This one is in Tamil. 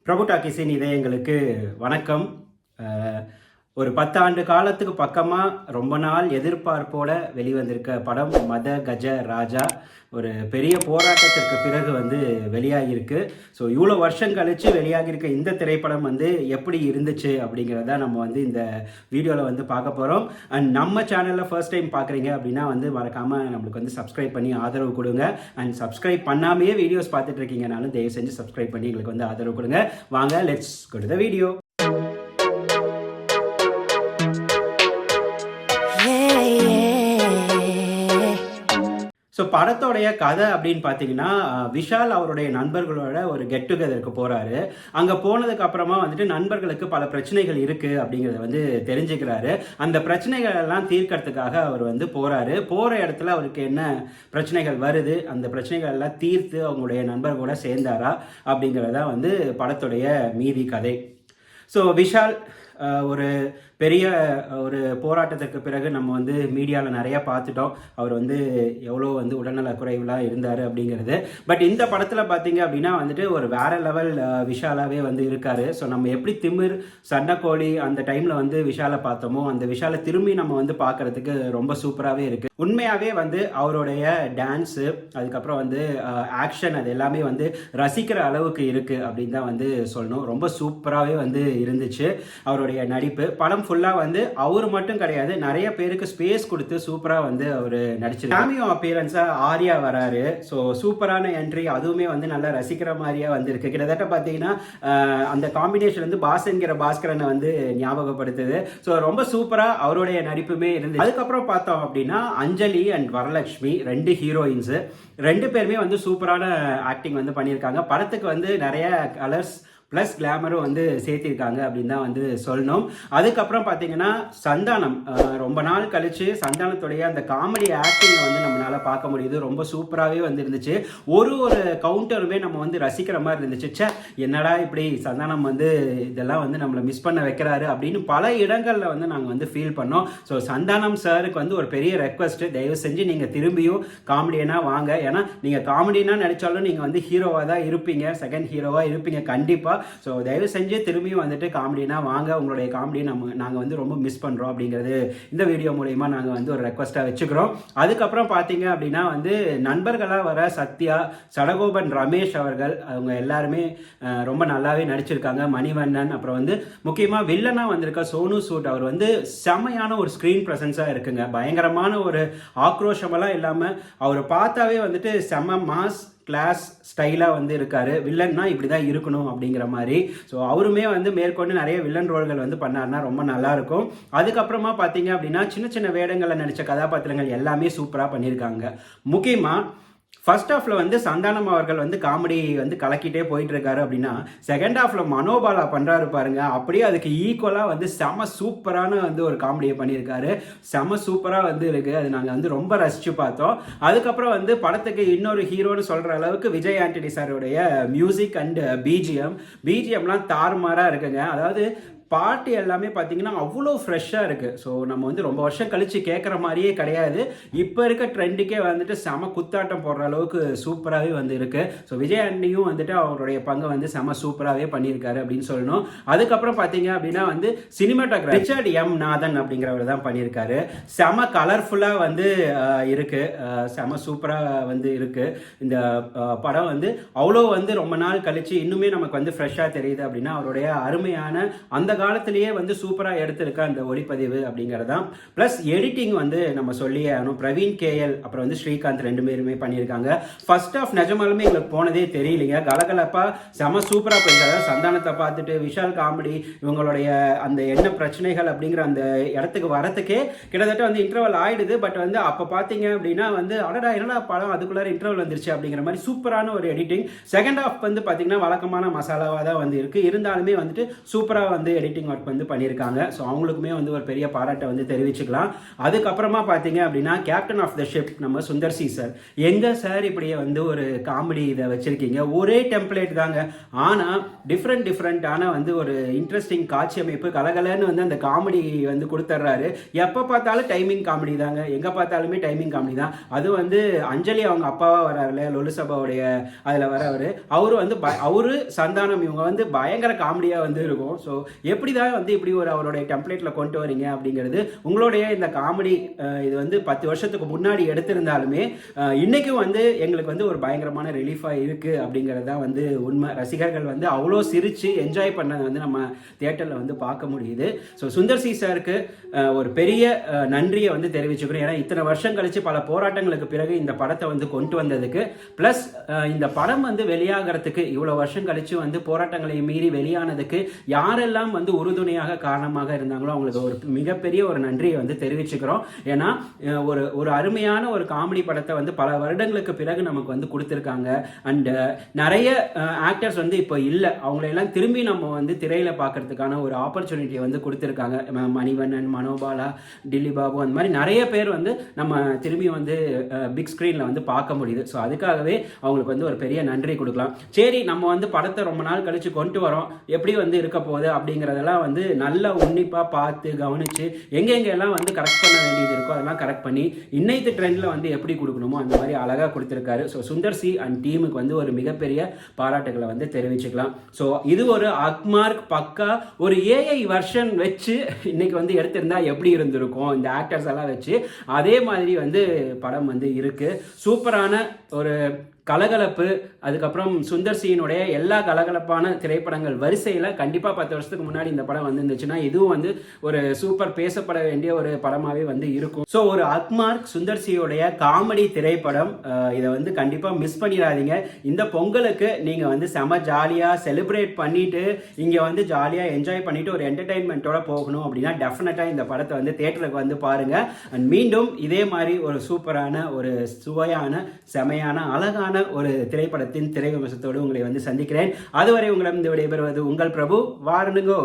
பிரபு டாக்கீஸின் இதயங்களுக்கு வணக்கம். ஒரு 10 ஆண்டு காலத்துக்கு பக்கமாக ரொம்ப நாள் எதிர்பார்ப்போட வெளிவந்திருக்க படம் மத கஜ ராஜா. ஒரு பெரிய போராட்டத்திற்கு பிறகு வெளியாகியிருக்கு. ஸோ இவ்வளோ வருஷம் கழித்து வெளியாகியிருக்க இந்த திரைப்படம் எப்படி இருந்துச்சு அப்படிங்கிறத நம்ம இந்த வீடியோவில் பார்க்க போகிறோம். அண்ட் நம்ம சேனலில் ஃபர்ஸ்ட் டைம் பார்க்குறீங்க அப்படின்னா மறக்காமல் நம்மளுக்கு சப்ஸ்கிரைப் பண்ணி ஆதரவு கொடுங்க. அண்ட் சப்ஸ்கிரைப் பண்ணாமையே வீடியோஸ் பார்த்துட்டு இருக்கீங்கனாலும் தயவு செஞ்சு சப்ஸ்கிரைப் பண்ணி எங்களுக்கு ஆதரவு கொடுங்க. வாங்க, let's go to the video. So படத்தோடைய கதை அப்படின்னு பார்த்தீங்கன்னா, விஷால் அவருடைய நண்பர்களோட ஒரு கெட் டுகெதருக்கு போகிறாரு. அங்கே போனதுக்கு அப்புறமா நண்பர்களுக்கு பல பிரச்சனைகள் இருக்குது அப்படிங்கிறத தெரிஞ்சுக்கிறாரு. அந்த பிரச்சனைகள் எல்லாம் தீர்க்கறதுக்காக அவர் போகிறாரு. போகிற இடத்துல அவருக்கு என்ன பிரச்சனைகள் வருது, அந்த பிரச்சனைகள் எல்லாம் தீர்த்து அவங்களுடைய நண்பர்களோட சேர்ந்தாரா அப்படிங்கிறதா படத்துடைய மீதி கதை. ஸோ விஷால் ஒரு பெரிய ஒரு போராட்டத்திற்கு பிறகு நம்ம மீடியாவில் நிறையா பார்த்துட்டோம். அவர் எவ்வளோ உடல்நல குறைவுலாம் இருந்தார் அப்படிங்கிறது. பட் இந்த படத்தில் பார்த்தீங்க அப்படின்னா ஒரு வேற லெவல் விஷாலாவே இருக்கார். ஸோ நம்ம எப்படி திமிர் சண்டைக்கோழி அந்த டைமில் விஷாலை பார்த்தோமோ, அந்த விஷாலை திரும்பி நம்ம பார்க்கறதுக்கு ரொம்ப சூப்பராகவே இருக்குது. உண்மையாகவே அவருடைய டான்ஸு, அதுக்கப்புறம் ஆக்ஷன், அது எல்லாமே ரசிக்கிற அளவுக்கு இருக்குது அப்படின்னு தான் சொல்லணும். ரொம்ப சூப்பராகவே இருந்துச்சு அவருடைய நடிப்பு. படம் ஃபுல்லாக அவர் மட்டும் கிடையாது, நிறைய பேருக்கு ஸ்பேஸ் கொடுத்து சூப்பராக அவர் நடிச்சிருக்காரு. கேமியோ அப்பியரன்ஸாக ஆர்யா வராரு. ஸோ சூப்பரான என்ட்ரி, அதுவுமே நல்லா ரசிக்கிற மாதிரியா இருக்கு. கிட்டத்தட்ட பார்த்தீங்கன்னா அந்த காம்பினேஷன் பாஸ்ங்கிற பாஸ்கரனை ஞாபகப்படுத்துது. ஸோ ரொம்ப சூப்பராக அவருடைய நடிப்புமே இருந்து. அதுக்கப்புறம் பார்த்தோம் அப்படின்னா அஞ்சலி அண்ட் வரலட்சுமி, ரெண்டு ஹீரோயின்ஸு, ரெண்டு பேருமே சூப்பரான ஆக்டிங் பண்ணியிருக்காங்க. படத்துக்கு நிறைய கலர்ஸ் ப்ளஸ் கிளாமரும் சேர்த்திருக்காங்க அப்படின்னு தான் சொல்லணும். அதுக்கப்புறம் பார்த்தீங்கன்னா சந்தானம், ரொம்ப நாள் கழிச்சு சந்தானத்துடைய அந்த காமெடி ஆக்டிங்கை நம்மளால் பார்க்க முடியுது. ரொம்ப சூப்பராகவே இருந்துச்சு. ஒரு கவுண்டருமே நம்ம ரசிக்கிற மாதிரி இருந்துச்சு. என்னடா இப்படி சந்தானம் இதெல்லாம் நம்மளை மிஸ் பண்ண வைக்கிறாரு அப்படின்னு பல இடங்களில் நாங்கள் ஃபீல் பண்ணோம். ஸோ சந்தானம் சாருக்கு ஒரு பெரிய ரெக்வஸ்ட், தயவு செஞ்சு நீங்கள் திரும்பியும் காமெடியனாக வாங்க. ஏன்னா நீங்கள் காமெடினா நினைச்சாலும் நீங்கள் ஹீரோவாக தான் இருப்பீங்க, செகண்ட் ஹீரோவாக இருப்பீங்க கண்டிப்பாக. ஸோ தயவு செஞ்சு திரும்பியும் காமெடினா வாங்க. உங்களுடைய காமெடி நாங்கள் ரொம்ப மிஸ் பண்ணுறோம் அப்படிங்கிறது இந்த வீடியோ மூலமா நாங்கள் ஒரு ரெக்வஸ்ட்டாக வச்சுக்கிறோம். அதுக்கப்புறம் பார்த்தீங்க அப்படின்னா நண்பர்களாக வர சத்யா, சடகோபன் ரமேஷ் அவர்கள், அவங்க எல்லாருமே ரொம்ப நல்லாவே நடிச்சிருக்காங்க. மணிவண்ணன், அப்புறம் முக்கியமாக வில்லனாக வந்திருக்க சோனு சூட், அவர் செமையான ஒரு ஸ்க்ரீன் ப்ரெசன்ஸாக இருக்குங்க. பயங்கரமான ஒரு ஆக்ரோஷமெல்லாம் இல்லாமல் அவரை பார்த்தாவே செம மாஸ் கிளாஸ் ஸ்டைலாக இருக்காரு. வில்லன்னா இப்படி தான் இருக்கணும் அப்படிங்கிற மாதிரி. ஸோ அவருமே மேற்கொண்டு நிறைய வில்லன் ரோல்கள் பண்ணார்னா ரொம்ப நல்லாயிருக்கும். அதுக்கப்புறமா பார்த்தீங்க அப்படின்னா சின்ன சின்ன வேடங்களில் நடித்த கதாபாத்திரங்கள் எல்லாமே சூப்பராக பண்ணியிருக்காங்க. முக்கியமாக ஃபர்ஸ்ட் ஹாஃப்ல சந்தானம் அவர்கள் காமெடி கலக்கிட்டே போயிட்டு இருக்காரு அப்படின்னா, செகண்ட் ஹாஃப்ல மனோபாலா பண்றாரு பாருங்க, அப்படியே அதுக்கு ஈக்குவலாக செம சூப்பரான ஒரு காமெடியை பண்ணியிருக்காரு. செம சூப்பராக இருக்கு. அது நாங்கள் ரொம்ப ரசிச்சு பார்த்தோம். அதுக்கப்புறம் படத்துக்கு இன்னொரு ஹீரோன்னு சொல்ற அளவுக்கு விஜய் ஆண்டனி சாருடைய மியூசிக் அண்ட் பிஜிஎம்லாம் தாறுமாறா இருக்குங்க. அதாவது பாட்டு எல்லாமே பார்த்தீங்கன்னா அவ்வளோ ஃப்ரெஷ்ஷாக இருக்குது. ஸோ நம்ம ரொம்ப வருஷம் கழித்து கேட்குற மாதிரியே கிடையாது. இப்போ இருக்க ட்ரெண்டுக்கே செம குத்தாட்டம் போடுற அளவுக்கு சூப்பராகவே இருக்குது. ஸோ விஜய் ஆண்டனியும் அவருடைய பங்கை செம சூப்பராகவே பண்ணியிருக்காரு அப்படின்னு சொல்லணும். அதுக்கப்புறம் பார்த்தீங்க அப்படின்னா சினிமாட்டோகிராஃபர் ரிச்சர்ட் எம் நாதன் அப்படிங்கிறவர் தான் பண்ணியிருக்காரு. செம கலர்ஃபுல்லாக இருக்குது, செம சூப்பராக இருக்குது. இந்த படம் அவ்வளோ ரொம்ப நாள் கழித்து இன்னுமே நமக்கு ஃப்ரெஷ்ஷாக தெரியுது அப்படின்னா அவருடைய அருமையான அந்த காலத்திலேயே சூப்பராக எடுத்திருக்க அந்த ஒளிப்பதிவு அப்படிங்கிறதான். ப்ளஸ் எடிட்டிங் நம்ம சொல்லியே ஆகணும். பிரவீன் கேஎல், அப்புறம் ஸ்ரீகாந்த், ரெண்டு பேருமே பண்ணியிருக்காங்க. ஃபர்ஸ்ட் ஆஃப் நிஜமாலுமே எங்களுக்கு போனதே தெரியலைங்க. கலகலப்பா செம சூப்பராக போயிருக்காங்க. சந்தானத்தை பார்த்துட்டு விஷால் காமெடி, இவங்களுடைய அந்த என்ன பிரச்சனைகள் அப்படிங்கிற அந்த இடத்துக்கு வரத்துக்கே கிட்டத்தட்ட இன்டர்வல் ஆயிடுது. பட் அப்போ பார்த்தீங்க அப்படின்னா அடடா என்னடா படம் அதுக்குள்ளார இன்டர்வல் வந்துருச்சு அப்படிங்கிற மாதிரி சூப்பரான ஒரு எடிட்டிங். செகண்ட் ஆஃப் பார்த்தீங்கன்னா வழக்கமான மசாலாவாக தான் இருக்கு. இருந்தாலுமே சூப்பராக எடிட்டிங் பெயிண்டிங் ஒர்க் வந்து பண்ணியிருக்காங்க. ஸோ அவங்களுக்குமே வந்து ஒரு பெரிய பாராட்டை வந்து தெரிவிச்சுக்கலாம். அதுக்கப்புறமா பார்த்தீங்க அப்படின்னா கேப்டன் ஆஃப் த ஷிப் நம்ம சுந்தர் சி சார். எங்க சார் இப்படியே வந்து ஒரு காமெடி இதை வச்சிருக்கீங்க, ஒரே டெம்ப்ளேட் தாங்க, ஆனால் டிஃப்ரெண்டான வந்து ஒரு இன்ட்ரெஸ்டிங் காட்சி அமைப்பு கலகலன்னு வந்து அந்த காமெடி வந்து கொடுத்துட்றாரு. எப்போ பார்த்தாலும் டைமிங் காமெடி தாங்க, எங்கே பார்த்தாலுமே டைமிங் காமெடி தான். அது வந்து அஞ்சலி அவங்க அப்பாவா வர்றாருல லொலுசபாவுடைய அதில் வரவர், அவரு வந்து அவரு சந்தானம் இவங்க வந்து பயங்கர காமெடியாக வந்து இருக்கும். ஸோ எப்படி தான் வந்து இப்படி ஒரு அவருடைய டெம்ப்ளேட்டில் கொண்டு வரீங்க அப்படிங்கிறது உங்களுடைய இந்த காமெடி. இது வந்து 10 வருஷத்துக்கு முன்னாடி எடுத்திருந்தாலுமே இன்னைக்கும் வந்து எங்களுக்கு வந்து ஒரு பயங்கரமான ரிலீஃபாக இருக்குது அப்படிங்கிறது தான் வந்து உண்மை. ரசிகர்கள் வந்து அவ்வளோ சிரித்து என்ஜாய் பண்ணதை வந்து நம்ம தியேட்டரில் வந்து பார்க்க முடியுது. ஸோ சுந்தர் சி சாருக்கு ஒரு பெரிய நன்றியை வந்து தெரிவிச்சுக்கிறோம். ஏன்னா இத்தனை வருஷம் கழித்து பல போராட்டங்களுக்கு பிறகு இந்த படத்தை வந்து கொண்டு வந்ததுக்கு, ப்ளஸ் இந்த படம் வந்து வெளியாகிறதுக்கு இவ்வளோ வருஷம் கழித்து வந்து போராட்டங்களை மீறி வெளியானதுக்கு யாரெல்லாம் வந்து உறுதுணையாக காரணமாக இருந்தாங்களோ அவங்களுக்கு ஒரு மிகப்பெரிய ஒரு நன்றியை வந்து தெரிவிச்சுக்கிறோம். ஏன்னா ஒரு அருமையான ஒரு காமெடி படத்தை வந்து பல வருடங்களுக்கு பிறகு நமக்கு வந்து கொடுத்துருக்காங்க. அண்ட் நிறைய ஆக்டர்ஸ் வந்து இப்போ இல்லை, அவங்களையெல்லாம் திரும்பி நம்ம வந்து திரையில் பார்க்கறதுக்கான ஒரு ஆப்பர்ச்சுனிட்டியை வந்து கொடுத்துருக்காங்க. மணிவண்ணன், மனோபாலா, டில்லி பாபு, அந்த மாதிரி நிறைய பேர் வந்து நம்ம திரும்பி வந்து பிக் ஸ்க்ரீனில் வந்து பார்க்க முடியுது. ஸோ அதுக்காகவே அவங்களுக்கு வந்து ஒரு பெரிய நன்றி கொடுக்கலாம். சரி, நம்ம வந்து படத்தை ரொம்ப நாள் கழித்து கொண்டு வரோம், எப்படி வந்து இருக்க போகுது அப்படிங்கிறதெல்லாம் வந்து நல்லா உன்னிப்பாக பார்த்து கவனித்து எங்கெங்கெல்லாம் வந்து கரெக்ட் பண்ண வேண்டியது இருக்கோ அதெல்லாம் கரெக்ட் பண்ணி இன்னைக்கு ட்ரெண்டில் வந்து எப்படி கொடுக்கணுமோ அந்த மாதிரி அழகாக கொடுத்துருக்காரு. ஸோ சுந்தர் சி அண்ட் டீமுக்கு வந்து ஒரு மிகப்பெரிய பாராட்டுகளை வந்து தெரிவிச்சுக்கலாம். ஸோ இது ஒரு அக்மார்க் பக்கா ஒரு ஏஐ வெர்ஷன் வச்சு இன்னைக்கு வந்து எடுத்திருந்தா எப்படி இருந்திருக்கும் இந்த ஆக்டர்ஸ் எல்லாம் வச்சு, அதே மாதிரி வந்து படம் வந்து இருக்கு. சூப்பரான ஒரு கலகலப்பு. அதுக்கப்புறம் சுந்தர் சியினுடைய எல்லா கலகலப்பான திரைப்படங்கள் வரிசையில் கண்டிப்பாக 10 வருஷத்துக்கு முன்னாடி இந்த படம் வந்துருந்துச்சுன்னா இதுவும் வந்து ஒரு சூப்பர் பேசப்பட வேண்டிய ஒரு படமாகவே வந்து இருக்கும். ஸோ ஒரு அக்மார்க் சுந்தர் சியோடைய காமெடி திரைப்படம், இதை வந்து கண்டிப்பாக மிஸ் பண்ணிடாதீங்க. இந்த பொங்கலுக்கு நீங்கள் வந்து செம ஜாலியாக செலிப்ரேட் பண்ணிட்டு இங்கே வந்து ஜாலியாக என்ஜாய் பண்ணிட்டு ஒரு என்டர்டைன்மெண்ட்டோட போகணும் அப்படின்னா டெஃபினட்டாக இந்த படத்தை வந்து தியேட்டருக்கு வந்து பாருங்கள். அண்ட் மீண்டும் இதே மாதிரி ஒரு சூப்பரான ஒரு சுவையான செமையான அழகான ஒரு திரைப்படத்தின் திரை விமர்சனத்தோடு உங்களை வந்து சந்திக்கிறேன். அதுவரை உங்களிடம் விடைபெறுவது உங்கள் பிரபு. வாரணுங்கோ.